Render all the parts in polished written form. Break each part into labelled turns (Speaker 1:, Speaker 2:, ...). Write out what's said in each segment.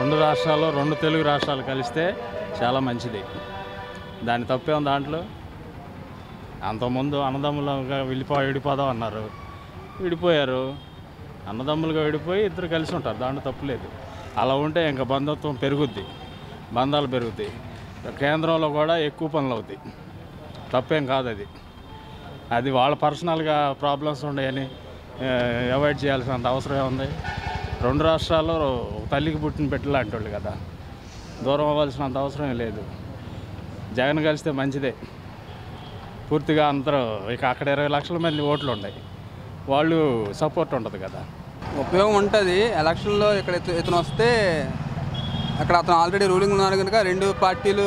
Speaker 1: రెండు రాష్ట్రాలు, రెండు తెలుగు రాష్ట్రాలు కలిస్తే చాలా మంచిది. దాని తప్పేం దాంట్లో. అంతకుముందు అన్నదమ్ములుగా విడిపోదాం అన్నారు, విడిపోయారు. అన్నదమ్ములుగా విడిపోయి ఇద్దరు కలిసి ఉంటారు, దాంట్లో తప్పులేదు. అలా ఉంటే ఇంకా బంధుత్వం పెరుగుద్ది, బంధాలు పెరుగుతాయి. కేంద్రంలో కూడా ఎక్కువ పనులు అవుతాయి, తప్పేం కాదు అది. అది వాళ్ళ పర్సనల్గా ప్రాబ్లమ్స్ ఉన్నాయని అవాయిడ్ చేయాల్సినంత అవసరం ఉంది. రెండు రాష్ట్రాల్లో తల్లికి పుట్టిన పెట్టలాంటి వాళ్ళు కదా, దూరం అవ్వాల్సినంత అవసరం లేదు. జగన్ కలిస్తే మంచిదే. పూర్తిగా అందరూ ఇక అక్కడ 20 లక్షల మంది ఓట్లు ఉన్నాయి, వాళ్ళు సపోర్ట్ ఉంటుంది కదా.
Speaker 2: ఉపయోగం ఉంటుంది. ఎలక్షన్లో ఇక్కడ ఇతను వస్తే అక్కడ అతను ఆల్రెడీ రూలింగ్ ఉన్నారు కనుక రెండు పార్టీలు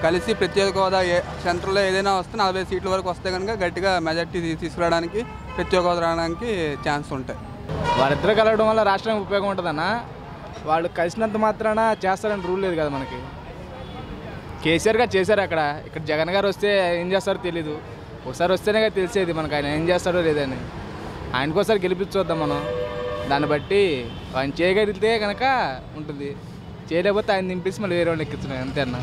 Speaker 2: కలిసి ప్రత్యేక హోదా సెంట్రల్లో ఏదైనా వస్తే 40 సీట్ల వరకు వస్తే కనుక గట్టిగా మెజార్టీ తీసుకురావడానికి, ప్రత్యేక హోదా రావడానికి ఛాన్స్ ఉంటాయి.
Speaker 3: వాళ్ళిద్దరు కలవడం వల్ల రాష్ట్రానికి ఉపయోగం ఉంటుందన్న. వాళ్ళు కలిసినంత మాత్రాన చేస్తారని రూల్ లేదు కదా మనకి. కేసీఆర్ గారు చేశారు అక్కడ, ఇక్కడ జగన్ గారు వస్తే ఏం చేస్తారో తెలీదు. ఒకసారి వస్తేనే కదా తెలిసేది మనకు ఆయన ఏం చేస్తాడో లేదని. ఆయనకోసారి గెలిపించొద్దాం మనం. దాన్ని బట్టి ఆయన చేయగలిగితే కనుక ఉంటుంది, చేయలేకపోతే ఆయన దింపేసి మళ్ళీ వేరే వాళ్ళు ఎక్కిస్తున్నాయి అంతే అన్న.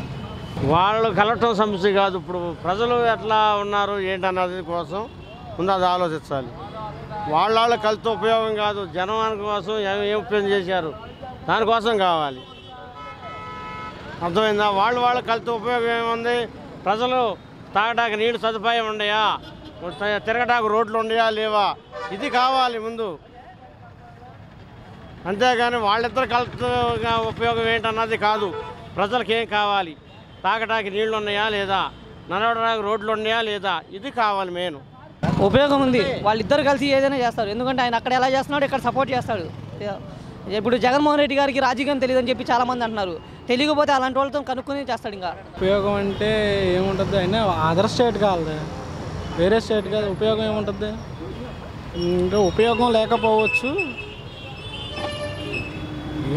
Speaker 4: వాళ్ళు కలవటం సమస్య కాదు. ఇప్పుడు ప్రజలు ఎట్లా ఉన్నారు ఏంటన్నది కోసం ముందు అది ఆలోచించాలి. వాళ్ళ కలిసి ఉపయోగం కాదు, జనానికి కోసం ఏం ఉపయోగం చేశారు దానికోసం కావాలి. అర్థమైందా? వాళ్ళ కలిసి ఉపయోగం ఏముంది? ప్రజలు తాగడానికి నీళ్ళు సదుపాయం ఉండయా, తిరగడానికి రోడ్లు ఉండయా లేవా, ఇది కావాలి ముందు. అంతేగాని వాళ్ళిద్దరు కలిసి ఉపయోగం ఏంటన్నది కాదు. ప్రజలకు ఏం కావాలి, తాగడానికి నీళ్లు ఉన్నాయా లేదా, నడవడానికి రోడ్లు ఉన్నాయా లేదా, ఇది కావాలి మెయిన్.
Speaker 5: ఉపయోగం ఉంది, వాళ్ళిద్దరు కలిసి ఏదైనా చేస్తారు. ఎందుకంటే ఆయన అక్కడ ఎలా చేస్తున్నాడు, ఇక్కడ సపోర్ట్ చేస్తాడు. ఇప్పుడు జగన్మోహన్ రెడ్డి గారికి రాజకీయం తెలియదని చెప్పి చాలామంది అంటున్నారు. తెలియకపోతే అలాంటి వాళ్ళతో కనుక్కొని చేస్తాడు. ఇంకా
Speaker 6: ఉపయోగం అంటే ఏముంటుంది, అయినా అదర్ స్టేట్ కావాలి, వేరే స్టేట్ కాదు. ఉపయోగం ఏముంటుంది అంటే ఉపయోగం లేకపోవచ్చు,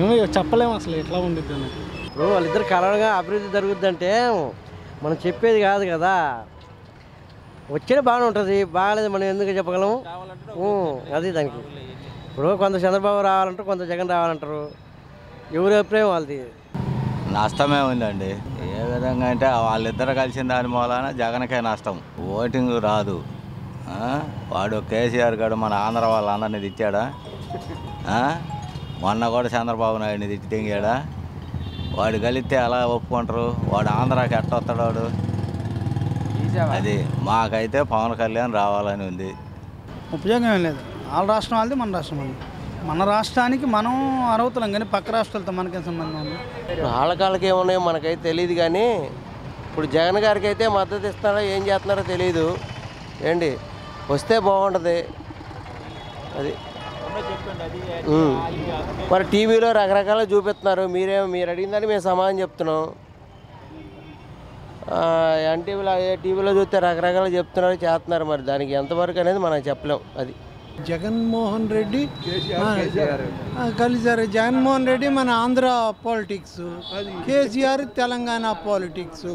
Speaker 6: ఏమో చెప్పలేము అసలు ఎట్లా ఉండిద్ది అని.
Speaker 4: ఇప్పుడు వాళ్ళిద్దరు కలవగా అభివృద్ధి జరుగుద్దంటే మనం చెప్పేది కాదు కదా. వచ్చిన బాగానే ఉంటుంది, బాగాలేదు మనం ఎందుకు చెప్పగలము. అది దానికి. ఇప్పుడు కొంత చంద్రబాబు రావాలంటారు, కొంత జగన్ రావాలంటారు, ఎవరి అభిప్రాయం వాళ్ళది.
Speaker 7: నష్టమే ఉందండి. ఏ విధంగా అంటే వాళ్ళిద్దరు కలిసిన దాని మూలాన జగన్కే నష్టం. ఓటింగ్ రాదు. వాడు కేసీఆర్ గారు మన ఆంధ్ర వాళ్ళందరినీ తెచ్చాడా? మొన్న కూడా చంద్రబాబు నాయుడిని తెచ్చి తెంగాడా? వాడు కలిస్తే ఎలా ఒప్పుకుంటారు? వాడు ఆంధ్రాకి ఎట్టొస్తాడు వాడు? అది మాకైతే పవన్ కళ్యాణ్ రావాలని ఉంది.
Speaker 6: ఉపయోగం ఏం లేదు. వాళ్ళ రాష్ట్రం వాళ్ళది, మన రాష్ట్రం వాళ్ళది. మన రాష్ట్రానికి మనం అర్హతలం, కానీ పక్క రాష్ట్రాలతో మనకేం సంబంధం ఉంది?
Speaker 4: వాళ్ళకి ఏమున్నాయో మనకైతే తెలియదు. కానీ ఇప్పుడు జగన్ గారికి అయితే మద్దతు ఇస్తున్నారో ఏం చేస్తున్నారో తెలియదు. ఏంటి వస్తే బాగుంటుంది అది. మరి టీవీలో రకరకాలు చూపిస్తున్నారు, మీరు అడిగిందని మేము సమాధానం చెప్తున్నాం. ఎన్టీవీలో టీవీలో చూస్తే రకరకాలు చెప్తున్నారు, చేస్తున్నారు. మరి దానికి ఎంతవరకు అనేది మనం చెప్పలేం. అది
Speaker 6: జగన్మోహన్ రెడ్డి కలిసారు. జగన్మోహన్ రెడ్డి మన ఆంధ్ర పాలిటిక్స్, కేసీఆర్ తెలంగాణ పాలిటిక్స్.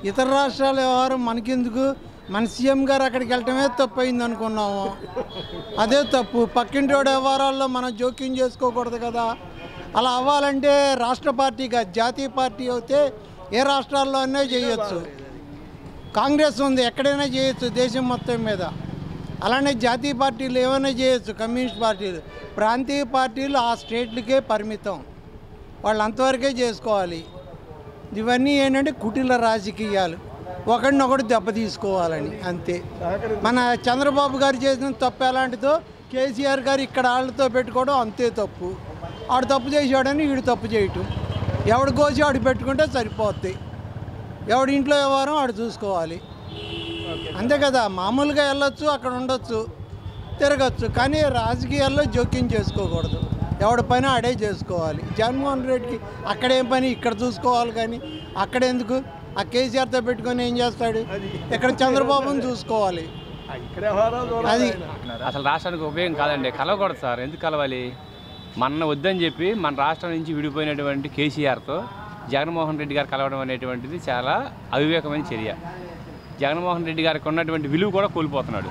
Speaker 6: ఇతర రాష్ట్రాల వ్యవహారం మనకెందుకు? మన సీఎం గారు అక్కడికి వెళ్ళటమే తప్పు అయింది అనుకున్నాము, అదే తప్పు. పక్కింటి వ్యవహారాల్లో మనం జోక్యం చేసుకోకూడదు కదా. అలా అవ్వాలంటే రాష్ట్ర పార్టీగా జాతీయ పార్టీ అయితే ఏ రాష్ట్రాల్లో అయినా చేయొచ్చు. కాంగ్రెస్ ఉంది, ఎక్కడైనా చేయొచ్చు దేశం మొత్తం మీద. అలానే జాతీయ పార్టీలు ఏమైనా చేయొచ్చు, కమ్యూనిస్ట్ పార్టీలు. ప్రాంతీయ పార్టీలు ఆ స్టేట్లకే పరిమితం, వాళ్ళు అంతవరకే చేసుకోవాలి. ఇవన్నీ ఏంటంటే కుటిల రాజకీయాలు, ఒకడినొకడు దెబ్బ తీసుకోవాలని అంతే. మన చంద్రబాబు గారు చేసిన తప్పు ఎలాంటిదో కేసీఆర్ గారు ఇక్కడ వాళ్ళతో పెట్టుకోవడం అంతే తప్పు. ఆడు తప్పు చేసాడని వీడు తప్పు చేయటం. ఎవడు కోసి ఆడు పెట్టుకుంటే సరిపోద్ది. ఎవడి ఇంట్లో వ్యవహారం ఆడు చూసుకోవాలి అంతే కదా. మామూలుగా వెళ్ళొచ్చు, అక్కడ ఉండొచ్చు, తిరగచ్చు, కానీ రాజకీయాల్లో జోక్యం చేసుకోకూడదు. ఎవడి పని ఆడే చేసుకోవాలి. జగన్మోహన్ రెడ్డికి అక్కడేం పని, ఇక్కడ చూసుకోవాలి. కానీ అక్కడెందుకు? ఆ కేసీఆర్తో పెట్టుకొని ఏం చేస్తాడు? ఇక్కడ చంద్రబాబుని చూసుకోవాలి. అది
Speaker 3: అసలు రాష్ట్రానికి ఉపయోగం కాదండి, కలవకూడదు సార్. ఎందుకు కలవాలి? మన వద్దని చెప్పి మన రాష్ట్రం నుంచి విడిపోయినటువంటి కేసీఆర్తో జగన్మోహన్ రెడ్డి గారు కలవడం అనేటువంటిది చాలా అవివేకమైన చర్య. జగన్మోహన్ రెడ్డి గారికి ఉన్నటువంటి విలువ కూడా కోల్పోతున్నాడు.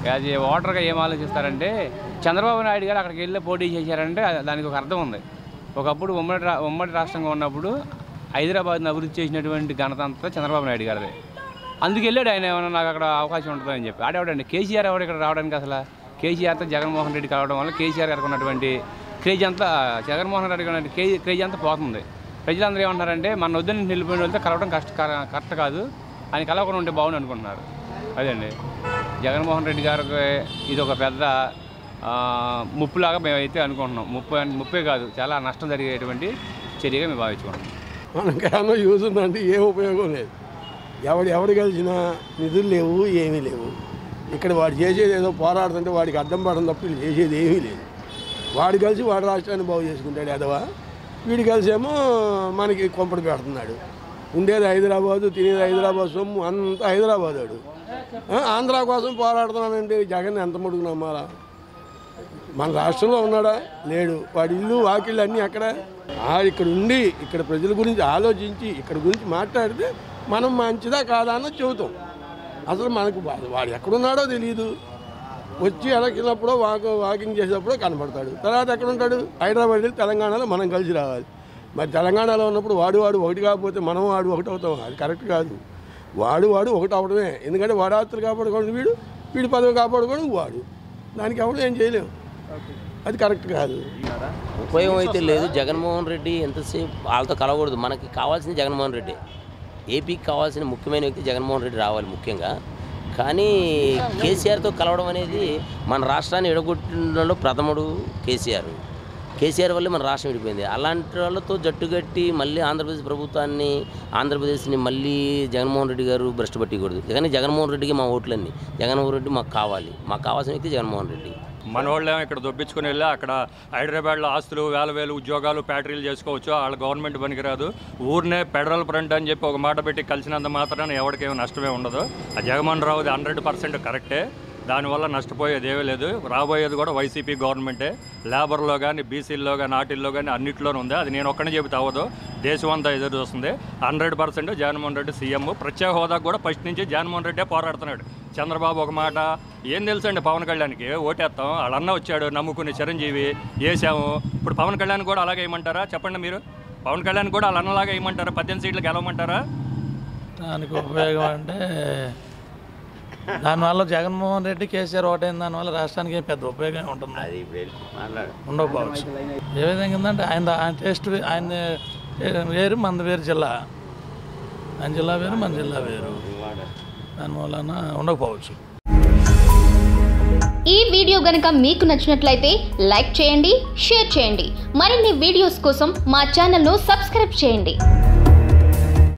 Speaker 3: యాజ్ ఏ ఓటర్గా ఏం ఆలోచిస్తారంటే, చంద్రబాబు నాయుడు గారు అక్కడికి వెళ్ళి పోటీ చేశారంటే దానికి ఒక అర్థం ఉంది.
Speaker 8: ఒకప్పుడు ఉమ్మడి రాష్ట్రంగా ఉన్నప్పుడు హైదరాబాద్ని అభివృద్ధి చేసినటువంటి ఘనత అంతా చంద్రబాబు నాయుడు గారిదే. అందుకు వెళ్ళాడు ఆయన, ఏమన్నా నాకు అక్కడ అవకాశం ఉంటుందని చెప్పి. ఆడేవాడండి కేసీఆర్ ఎవరు ఇక్కడ రావడానికి? అసలు కేసీఆర్తో జగన్మోహన్ రెడ్డి కలవడం వల్ల కేసీఆర్ గారికి ఉన్నటువంటి క్రేజ్ అంతా, జగన్మోహన్ రెడ్డి గారి క్రేజ్ అంతా పోతుంది. ప్రజలందరూ ఏమంటున్నారంటే మన వద్దని నిలిపోయిన వాళ్ళతో కలవడం కరెక్ట్ కాదు, ఆయన కలవకుండా ఉంటే బాగుంది అనుకుంటున్నారు. అదండి జగన్మోహన్ రెడ్డి గారికి ఇది ఒక పెద్ద ముప్పులాగా మేమైతే అనుకుంటున్నాం. ముప్పే కాదు, చాలా నష్టం జరిగేటువంటి చర్యగా మేము భావించుకుంటున్నాం.
Speaker 9: మనకేమో యూజ్ ఉందంటే ఏం ఉపయోగం లేదు. ఎవడు కలిసినా నిధులు లేవు, ఏమీ లేవు. ఇక్కడ వాడు చేసేది ఏదో పోరాడుతుంటే వాడికి అడ్డం పడడం తప్ప చేసేది ఏమీ లేదు. వాడు కలిసి వాడు రాష్ట్రాన్ని బాగు చేసుకుంటాడు ఎదవా, వీడు కలిసి ఏమో మనకి కొంపడి పెడుతున్నాడు. ఉండేది హైదరాబాదు, తినేది హైదరాబాద్ సొమ్ము, అంతా హైదరాబాద్ వాడు. ఆంధ్ర కోసం పోరాడుతున్నానంటే జగన్ ఎంత మడుగు నమ్మాలా? మన రాష్ట్రంలో ఉన్నాడా? లేడు. వాడి ఇల్లు వాకిళ్ళు అన్నీ అక్కడ. ఇక్కడ ఉండి ఇక్కడ ప్రజల గురించి ఆలోచించి ఇక్కడ గురించి మాట్లాడితే మనం మంచిదా కాదా అన్నది చెబుతాం. అసలు మనకు వాడు ఎక్కడున్నాడో తెలియదు. వచ్చి ఎలక్షన్లప్పుడో వాకింగ్ చేసేటప్పుడో కనపడతాడు. తర్వాత ఎక్కడ ఉంటాడు? హైదరాబాద్ వెళ్ళి తెలంగాణలో మనం కలిసి రావాలి. మరి తెలంగాణలో ఉన్నప్పుడు వాడు ఒకటి కాకపోతే మనం ఒకటి అవుతాం. అది కరెక్ట్ కాదు. వాడు ఒకటి అవడమే. ఎందుకంటే వాడు ఆస్తులు కాపాడుకోండి వీడి పదవి కాపాడుకోండి వాడు. దానికి ఎవరు ఏం చేయలేము. అది కరెక్ట్ కాదు.
Speaker 10: ఉపయోగం అయితే లేదు. జగన్మోహన్ రెడ్డి ఎంతసేపు వాళ్ళతో కలవకూడదు. మనకి కావాల్సింది జగన్మోహన్ రెడ్డి. ఏపీకి కావాల్సిన ముఖ్యమైన వ్యక్తి జగన్మోహన్ రెడ్డి రావాలి ముఖ్యంగా. కానీ కేసీఆర్తో కలవడం అనేది మన రాష్ట్రాన్ని ఎడగొట్టడంలో ప్రథముడు కేసీఆర్ వల్లే మన రాష్ట్రం విడిపోయింది. అలాంటి వాళ్ళతో జట్టుగట్టి మళ్ళీ ఆంధ్రప్రదేశ్ని మళ్ళీ జగన్మోహన్ రెడ్డి గారు భ్రష్టు పట్టకూడదు. కానీ జగన్మోహన్ రెడ్డికి మా ఓట్లన్నీ, జగన్మోహన్ రెడ్డి మాకు కావాల్సిన వ్యక్తి జగన్మోహన్ రెడ్డి.
Speaker 11: మన వాళ్ళేమో ఇక్కడ దొబ్బించుకుని వెళ్ళి అక్కడ హైదరాబాద్లో ఆస్తులు వేల ఉద్యోగాలు ఫ్యాక్టరీలు చేసుకోవచ్చు. వాళ్ళ గవర్నమెంట్ పనికిరాదు. ఊరినే ఫెడరల్ ఫ్రంట్ అని చెప్పి ఒక మాట పెట్టి కలిసినంత మాత్రాన ఎవరికేమో నష్టమే ఉండదు. ఆ జగన్మోహన్ రావుది 100% కరెక్టే. దానివల్ల నష్టపోయేది ఏమీ లేదు. రాబోయేది కూడా వైసీపీ గవర్నమెంటే. లేబర్లో కానీ, బీసీల్లో కానీ, ఆటిల్లో కానీ అన్నింటిలోనూ ఉంది. అది నేను ఒక్కనే చెబితే అవ్వదు. దేశం అంతా ఎదురు చూస్తుంది. 100% జగన్మోహన్ రెడ్డి సీఎం. ప్రత్యేక హోదాకు కూడా ఫస్ట్ నుంచి జగన్మోహన్ రెడ్డే పోరాడుతున్నాడు. చంద్రబాబు ఒక మాట ఏం తెలుసండి, పవన్ కళ్యాణ్కి ఓటేస్తాం, వాళ్ళన్న వచ్చాడు నమ్ముకుని చిరంజీవి వేసాము. ఇప్పుడు పవన్ కళ్యాణ్ కూడా అలాగే వేయమంటారా? చెప్పండి మీరు. పవన్ కళ్యాణ్ కూడా వాళ్ళ అన్నలాగా వేయమంటారా? 18 సీట్లు గెలవమంటారా?
Speaker 12: దానికి ఉపయోగం అంటే దానివల్ల జగన్మోహన్ రెడ్డి కేసీఆర్ ఓటైన దానివల్ల రాష్ట్రానికి ఏం పెద్ద ఉపయోగం ఉంటుంది ఉండకపోవచ్చు. ఏ విధంగా ఉందంటే ఆయన టేస్ట్ ఆయన వేరు, మన వేరు జిల్లా. ఆయన జిల్లా వేరు, మన జిల్లా వేరు. దానివల్ల ఉండకపోవచ్చు.
Speaker 13: ఈ వీడియో గనుక మీకు నచ్చినట్లయితే లైక్ చేయండి, షేర్ చేయండి. మరిన్ని వీడియోస్ కోసం మా ఛానల్ను సబ్స్క్రైబ్ చేయండి.